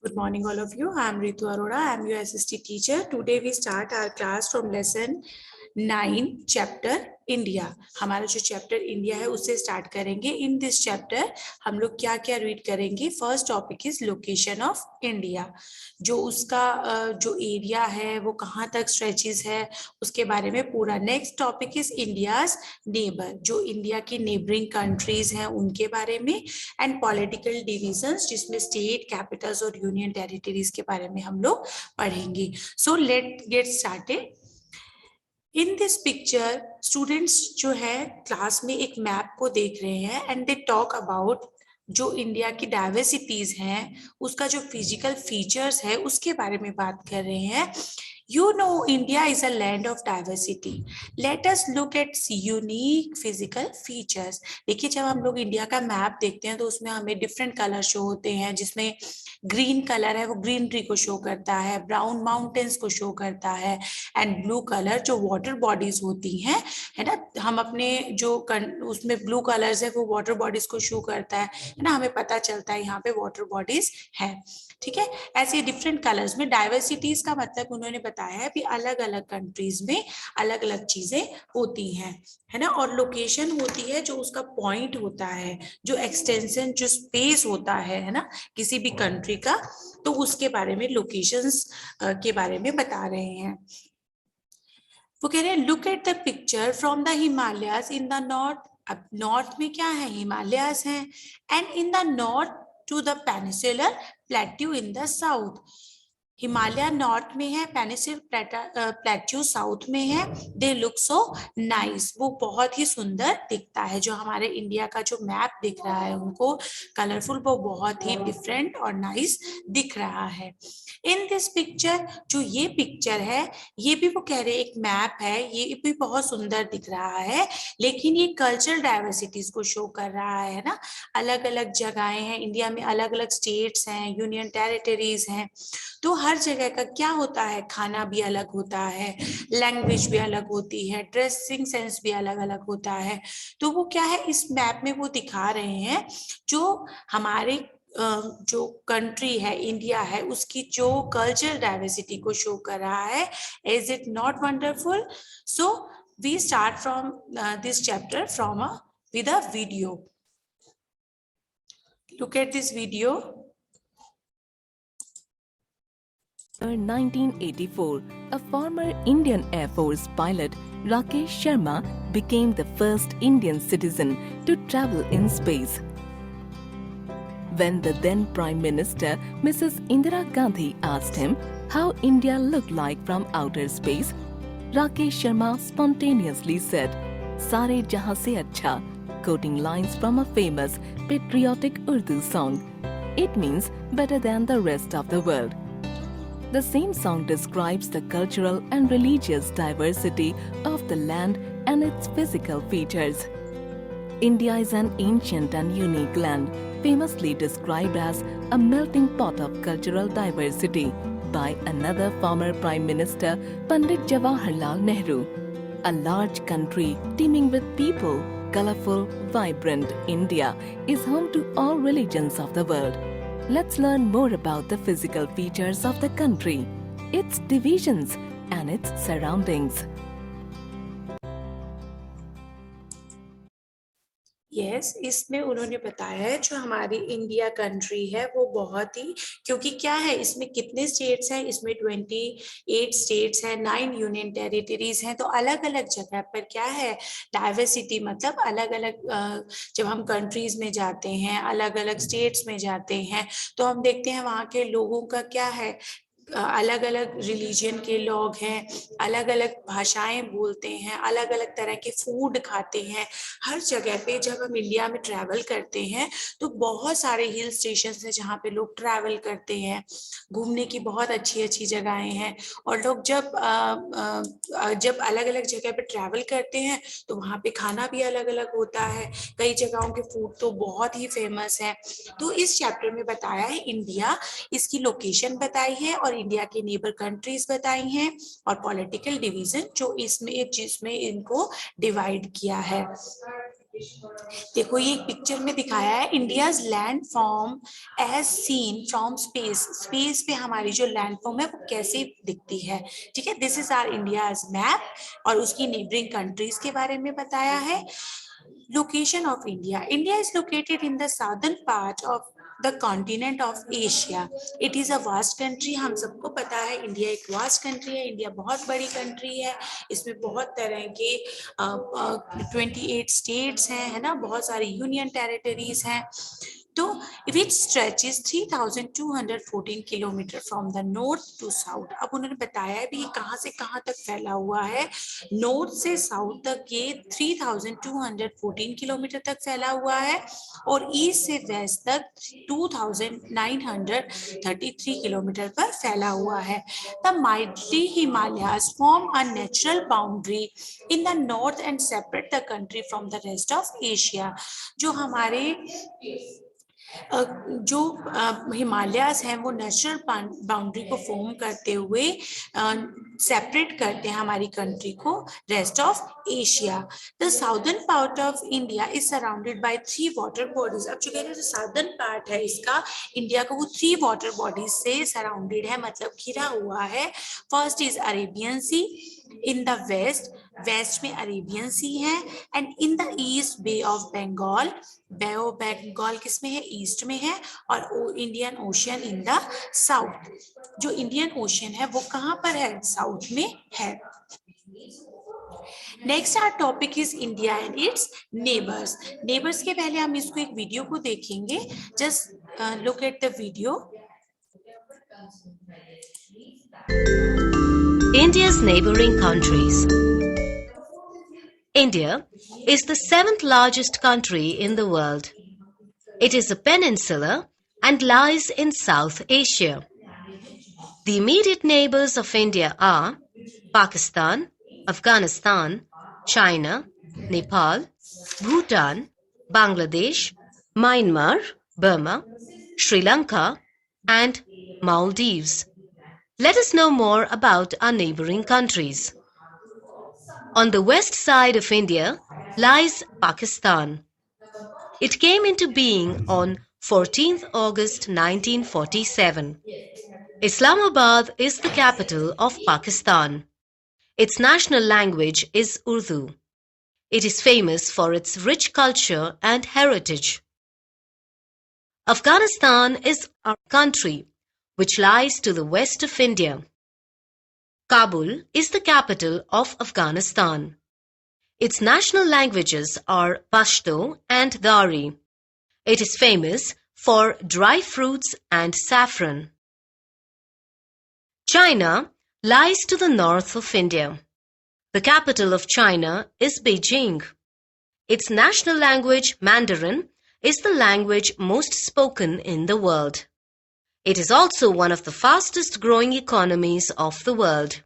Good morning, all of you. I am Ritu Arora. I am your SST teacher. Today we start our class from lesson 9, chapter India. हमारा जो chapter India है उससे start करेंगे. In this chapter हम लोग क्या क्या read करेंगे. First topic is location of India. जो उसका जो एरिया है वो कहाँ तक स्ट्रेचेस है उसके बारे में पूरा. Next topic is India's neighbour. जो इंडिया की नेबरिंग कंट्रीज हैं उनके बारे में. एंड पॉलिटिकल डिविजन्स जिसमें स्टेट, कैपिटल्स और यूनियन टेरिटरीज के बारे में हम लोग पढ़ेंगे. So let get started. In this picture students जो है क्लास में एक मैप को देख रहे हैं एंड दे टॉक अबाउट जो इंडिया की डाइवर्सिटीज हैं उसका जो फिजिकल फीचर्स है उसके बारे में बात कर रहे हैं. You know, India is a land of diversity. Let us look at unique physical features. देखिए जब हम लोग इंडिया का मैप देखते हैं तो उसमें हमें डिफरेंट कलर शो होते हैं. जिसमें ग्रीन कलर है वो ग्रीनरी को शो करता है, ब्राउन माउंटेन्स को शो करता है एंड ब्लू कलर जो वाटर बॉडीज होती हैं है ना. हम अपने जो उसमें ब्लू कलर्स है वो वाटर बॉडीज को शो करता है ना. हमें पता चलता है यहाँ पे वाटर बॉडीज है. ठीक है. ऐसे डिफरेंट कलर्स में डाइवर्सिटीज का मतलब उन्होंने बताया है कि अलग अलग कंट्रीज में अलग अलग चीजें होती हैं है ना. और लोकेशन होती है जो उसका पॉइंट होता है, जो एक्सटेंशन, जो स्पेस होता है ना किसी भी कंट्री का. तो उसके बारे में लोकेशंस के बारे में बता रहे हैं. वो कह रहे हैं look at the picture from the Himalayas in the north. अब नॉर्थ में क्या है, हिमालयाज हैं. And in the north to the peninsular plateau in the south. Himalaya north में है, पेनिनसुलर प्लेट्यू साउथ में है. They look so nice. वो बहुत ही सुंदर दिखता है. जो हमारे इंडिया का जो मैप दिख रहा है उनको कलरफुल, वो बहुत ही डिफरेंट और नाइस दिख रहा है. इन दिस पिक्चर जो ये पिक्चर है ये भी वो कह रहे एक मैप है, ये भी बहुत सुंदर दिख रहा है. लेकिन ये कल्चरल डाइवर्सिटीज को शो कर रहा है ना. अलग अलग जगहें हैं इंडिया में, अलग अलग स्टेट्स हैं, यूनियन टेरिटरीज हैं. तो हर जगह का क्या होता है, खाना भी अलग होता है, लैंग्वेज भी अलग होती है, ड्रेसिंग सेंस भी अलग अलग होता है. तो वो क्या है इस मैप में वो दिखा रहे हैं जो हमारे जो कंट्री है इंडिया है उसकी जो कल्चरल डाइवर्सिटी को शो कर रहा है. Is it not wonderful? So we start from this chapter from with a video. Look at this video. 1984, a former Indian Air Force pilot, Rakesh Sharma, became the first Indian citizen to travel in space. When the then Prime Minister, Mrs. Indira Gandhi, asked him how India looked like from outer space, Rakesh Sharma spontaneously said, "Sare jahan se acha," quoting lines from a famous patriotic Urdu song. It means better than the rest of the world. The same song describes the cultural and religious diversity of the land and its physical features. India is an ancient and unique land, famously described as a melting pot of cultural diversity by another former Prime Minister, Pandit Jawaharlal Nehru. A large country teeming with people, colorful, vibrant India is home to all religions of the world. Let's learn more about the physical features of the country, its divisions and its surroundings. Yes इसमें उन्होंने बताया है जो हमारी India country है वो बहुत ही, क्योंकि क्या है इसमें कितने स्टेट्स हैं, इसमें 28 स्टेट्स हैं, 9 यूनियन टेरिटरीज हैं. तो अलग अलग जगह पर क्या है डाइवर्सिटी, मतलब अलग अलग जब हम कंट्रीज में जाते हैं, अलग अलग स्टेट्स में जाते हैं तो हम देखते हैं वहाँ के लोगों का क्या है, अलग अलग रिलीजन के लोग हैं, अलग अलग भाषाएं बोलते हैं, अलग अलग तरह के फूड खाते हैं. हर जगह पे जब हम इंडिया में ट्रैवल करते हैं तो बहुत सारे हिल स्टेशंस हैं जहाँ पे लोग ट्रैवल करते हैं. घूमने की बहुत अच्छी अच्छी जगहें हैं. और लोग जब अलग अलग जगह पे ट्रैवल करते हैं तो वहाँ पे खाना भी अलग अलग होता है. कई जगहों के फूड तो बहुत ही फेमस है. तो इस चैप्टर में बताया है इंडिया, इसकी लोकेशन बताई है और इंडिया के नेबर कंट्रीज बताई हैं और पॉलिटिकल डिवीजन जो इसमें जिसमें इनको डिवाइड किया है. देखो ये एक पिक्चर में दिखाया है, India's land form as seen from space. Space पे हमारी जो लैंड फॉर्म है वो कैसे दिखती है, ठीक है। This is our India's map और उसकी नेबरिंग कंट्रीज के बारे में बताया है। Location of India, India is located in the southern part of the continent of Asia. It is a vast country, हम सबको पता है इंडिया एक वास्ट कंट्री है, इंडिया बहुत बड़ी कंट्री है, इसमें बहुत तरह के 28 स्टेट्स हैं, है ना, बहुत सारी यूनियन टेरिटरीज हैं। तो which stretches 3214 kilometre from the north to south. अब उन्होंने बताया है भी ये कहाँ से कहाँ तक फैला हुआ है। नॉर्थ से साउथ तक ये 3214 किलोमीटर तक फैला हुआ है और ईस्ट से वेस्ट तक 2933 किलोमीटर पर फैला हुआ है। The mightily Himalayas form a natural boundary in the north and separate the country from the rest of Asia. जो हमारे जो हिमालयास हैं वो नेचुरल बाउंड्री को फॉर्म करते हुए सेपरेट करते हैं हमारी कंट्री को rest of Asia. The southern part of India is surrounded by 3 water bodies. अब जो कह रहे हैं जो साउदर्न पार्ट है इसका इंडिया को वो 3 वाटर बॉडीज से सराउंडेड है, मतलब घिरा हुआ है। First is Arabian sea in the west, west में अरेबियन सी है, and in the east bay of Bengal. Bay of Bengal किसमें है, ईस्ट में है, और Indian ocean in the south. जो इंडियन ओशियन है वो कहाँ पर है, साउथ में है। Next our topic is India and its neighbours. Neighbours के पहले हम इसको एक वीडियो को देखेंगे, just look at the video. India's neighboring countries. India is the 7th largest country in the world. It is a peninsula and lies in South Asia. The immediate neighbors of India are Pakistan, Afghanistan, China, Nepal, Bhutan, Bangladesh, Myanmar, Burma, Sri Lanka, and Maldives. Let us know more about our neighboring countries. On the west side of India lies Pakistan. It came into being on 14th August 1947. Islamabad is the capital of Pakistan. Its national language is Urdu. It is famous for its rich culture and heritage. Afghanistan is our country, which lies to the west of India. Kabul is the capital of Afghanistan. Its national languages are Pashto and Dari. It is famous for dry fruits and saffron. China lies to the north of India. The capital of China is Beijing. Its national language, Mandarin, is the language most spoken in the world. It is also one of the fastest growing economies of the world.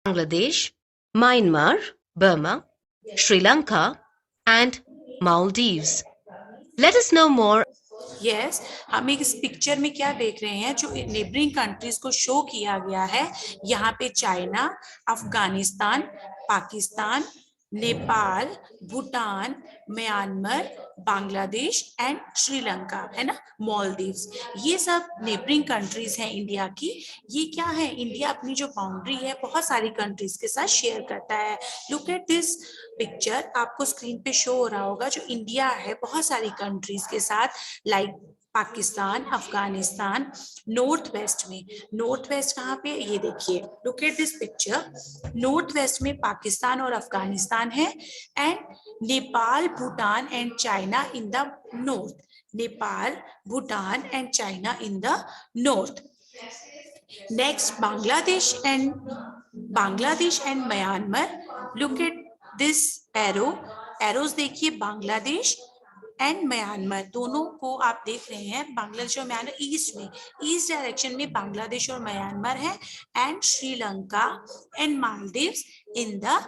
Bangladesh, Myanmar, Burma, Sri Lanka, and Maldives. Let us know more. Yes हम एक इस picture में क्या देख रहे हैं, जो neighbouring countries को शो किया गया है। यहाँ पे China, Afghanistan, Pakistan, Nepal, Bhutan, Myanmar, Bangladesh and Sri Lanka, है ना, मालदीव्स, ये सब नेबरिंग कंट्रीज हैं इंडिया की। ये क्या है, इंडिया अपनी जो बाउंड्री है बहुत सारी कंट्रीज के साथ शेयर करता है। लुक एट दिस पिक्चर, आपको स्क्रीन पे शो हो रहा होगा, जो इंडिया है बहुत सारी कंट्रीज के साथ, like Pakistan, Afghanistan, north west में। नॉर्थ वेस्ट कहाँ पे, ये देखिए, look at this picture. North west में पाकिस्तान और अफगानिस्तान है, and Nepal, Bhutan and China in the north. Nepal, Bhutan and China in the north. Next Bangladesh and Myanmar. Look at this arrow, arrows देखिए, बांग्लादेश एंड म्यांमार, दोनों को आप देख रहे हैं, बांग्लादेश और म्यांमार ईस्ट में, ईस्ट डायरेक्शन में बांग्लादेश और म्यांमार है, and Sri Lanka and Maldives in the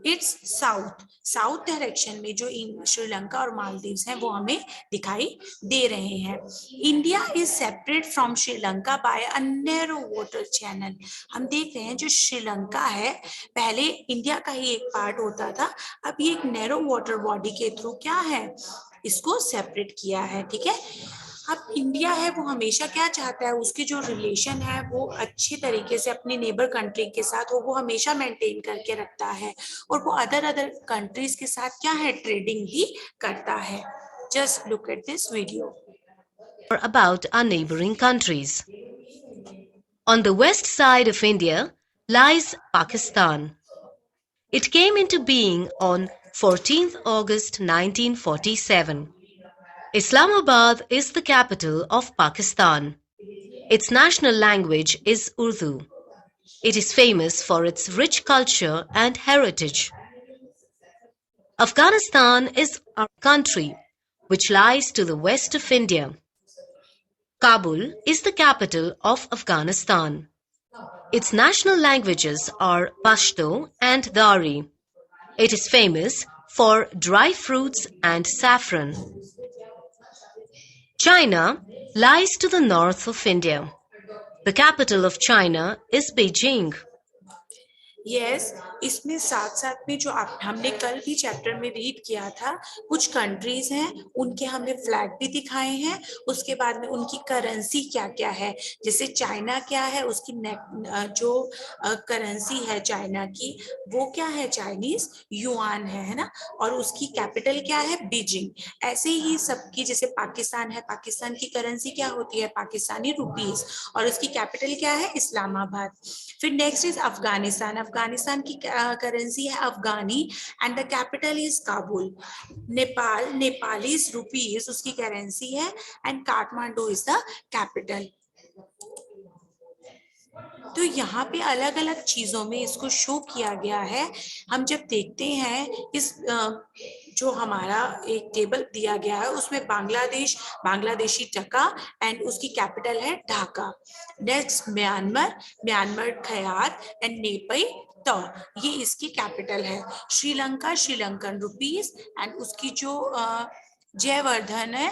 it's south, south direction में जो श्रीलंका और मालदीव्स हैं वो हमें दिखाई दे रहे हैं। India is separate from Sri Lanka by a narrow water channel. हम देख रहे हैं जो श्रीलंका है पहले इंडिया का ही एक पार्ट होता था, अब ये एक नैरो वाटर बॉडी के थ्रू क्या है, इसको सेपरेट किया है। ठीक है, अब इंडिया है वो हमेशा क्या चाहता है, उसके जो रिलेशन है वो अच्छे तरीके से अपनी नेबर कंट्री के साथ वो हमेशा मेंटेन करके रखता है, और वो अदर कंट्रीज के साथ क्या है, ट्रेडिंग भी करता है। Just look at this video. About our neighboring countries. On the west side of India lies Pakistan. It came into being on 14th August 1947. Islamabad is the capital of Pakistan. Its national language is Urdu. It is famous for its rich culture and heritage. Afghanistan is our country, which lies to the west of India. Kabul is the capital of Afghanistan. Its national languages are Pashto and Dari. It is famous for dry fruits and saffron. China lies to the north of India. The capital of China is Beijing. Yes, इसमें साथ साथ में जो हमने कल भी chapter में read किया था, कुछ कंट्रीज हैं उनके हमने फ्लैग भी दिखाए हैं, उसके बाद में उनकी करेंसी क्या क्या है, जैसे चाइना क्या है, उसकी जो करेंसी है चाइना की वो क्या है, चाइनीज युआन है ना, और उसकी कैपिटल क्या है, बीजिंग। ऐसे ही सबकी, जैसे पाकिस्तान है, पाकिस्तान की करेंसी क्या होती है, पाकिस्तानी रुपीज, और उसकी कैपिटल क्या है, इस्लामाबाद। फिर नेक्स्ट इज अफगानिस्तान, अफगानिस्तान की करेंसी है Afghani and the capital is Kabul. Nepal, Nepalese rupees उसकी करेंसी है and Kathmandu is the capital. तो यहाँ पे अलग अलग चीजों में इसको शो किया गया है। हम जब देखते हैं इस जो हमारा एक टेबल दिया गया है उसमें बांग्लादेश, बांग्लादेशी टका एंड उसकी कैपिटल है Dhaka. Next Myanmar, Myanmar kyat and नेपाई तो ये इसकी कैपिटल है। श्रीलंका, श्रीलंकन रुपीस एंड उसकी जो जयवर्धन है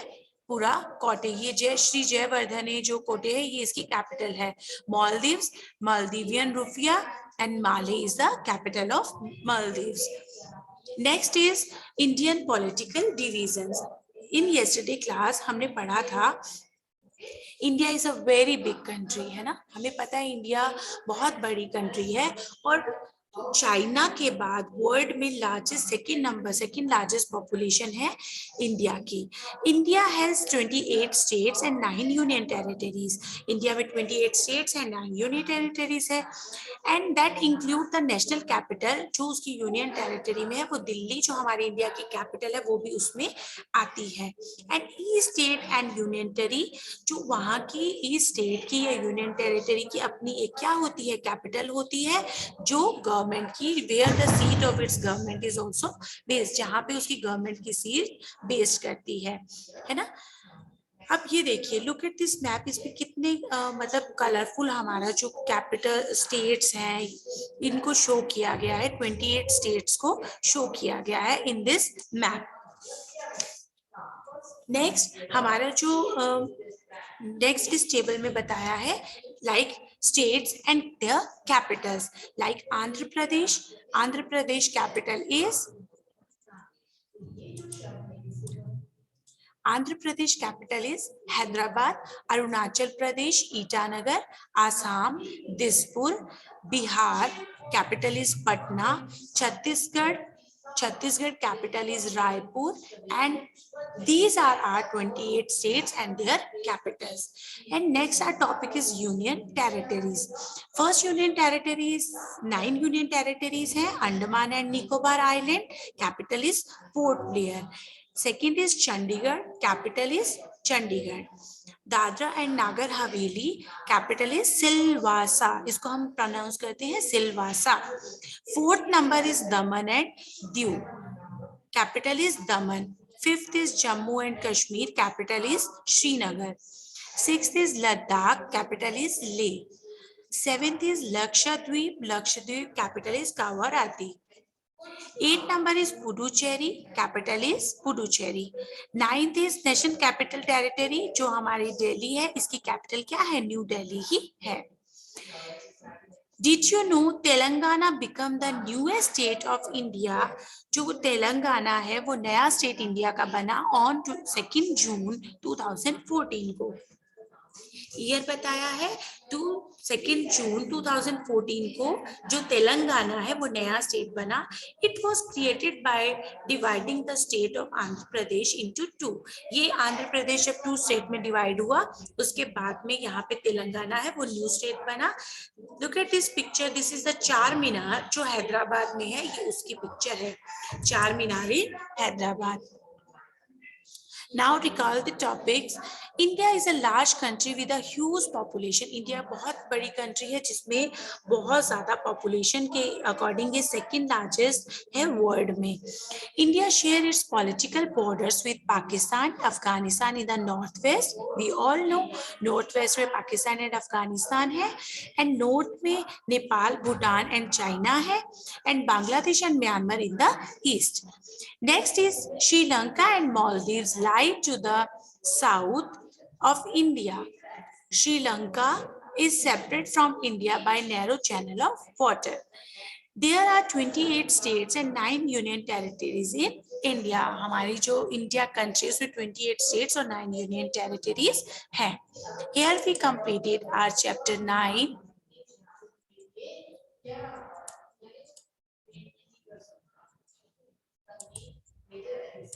पूरा कोटे, ये श्री जयवर्धन जो कोटे है ये इसकी कैपिटल है। मालदीव्स, मालदीवियन रुपया and Male is the capital of Maldives. Next is Indian political divisions. In yesterday class हमने पढ़ा था India is a very big country, है ना, हमें पता है इंडिया बहुत बड़ी कंट्री है, और चाइना के बाद वर्ल्ड में लार्जेस्ट सेकंड लार्जेस्ट पॉपुलेशन है इंडिया की। India has 28 states and 9 union territories. India में 28 स्टेट्स एंड 9 यूनियन टेरिटरीज है, and that include the national capital, जो उसकी यूनियन टेरिटरी में है वो दिल्ली, जो हमारी इंडिया की कैपिटल है वो भी उसमें आती है। And each state and union टेरी, जो वहाँ की ईच स्टेट की या यूनियन टेरिटरी की अपनी एक क्या होती है, कैपिटल होती है, जो गवर्नमेंट की, where the seat of its government is also based, जहां पे उसकी गवर्नमेंट की सीट बेस्ड करती है ना। अब ये देखिए, लुक एट दिस मैप, इसमें कितने मतलब कलरफुल हमारा जो कैपिटल स्टेट्स हैं इनको शो किया गया है। 28 स्टेट्स को शो किया गया है इन दिस मैप। नेक्स्ट हमारा जो नेक्स्ट इस टेबल में बताया है like states and their capitals, like Andhra Pradesh capital is Hyderabad, Arunachal Pradesh Itanagar, Assam Dispur, Bihar capital is Patna, Chhattisgarh capital is Raipur, and these are our 28 states and their capitals. And next our topic is union territories. First union territories, 9 union territories hai, Andaman and Nicobar Island, capital is Port Blair. Second is Chandigarh, capital is Chandigarh. Dadra and Nagar Haveli, capital is Silvassa, इसको हम pronounce करते हैं Silvassa. Fourth number is Daman and Diu, capital is Daman. 5th is Jammu and Kashmir, capital is Srinagar. 6th is Ladakh, capital is Leh. 7th is Lakshadweep, capital is Kawarati. 8th number is Puducherry, capital is Puducherry. 9th is National Capital Territory, जो हमारी दिल्ली है, इसकी capital क्या है? New Delhi ही है. Did you know Telangana become the newest state of India? जो तेलंगाना है वो नया स्टेट इंडिया का बना on 2 जून 2014 को. ईयर बताया है 2 जून 2014 को जो तेलंगाना है वो नया स्टेट बना. It was created by dividing the state of Andhra Pradesh into 2. ये आंध्र प्रदेश जब 2 स्टेट में डिवाइड हुआ उसके बाद में यहाँ पे तेलंगाना है वो न्यू स्टेट बना. Look at this picture. This is the चार मीनार जो हैदराबाद में है, ये उसकी पिक्चर है, चार मीनार Hyderabad. Now recall the topics. India is a large country with a huge population. India बहुत बड़ी country है जिसमें बहुत ज़्यादा population के according ये second largest है world में. India share its political borders with Pakistan, Afghanistan in the northwest. We all know northwest में Pakistan and Afghanistan है, and north में Nepal, Bhutan and China है, and Bangladesh and Myanmar in the east. Next is Sri Lanka and Maldives lie to the south of India. Sri Lanka is separate from India by narrow channel of water. There are 28 states and 9 union territories in India. हमारी जो India country है उसमें 28 states और 9 union territories हैं. Here we completed our chapter 9.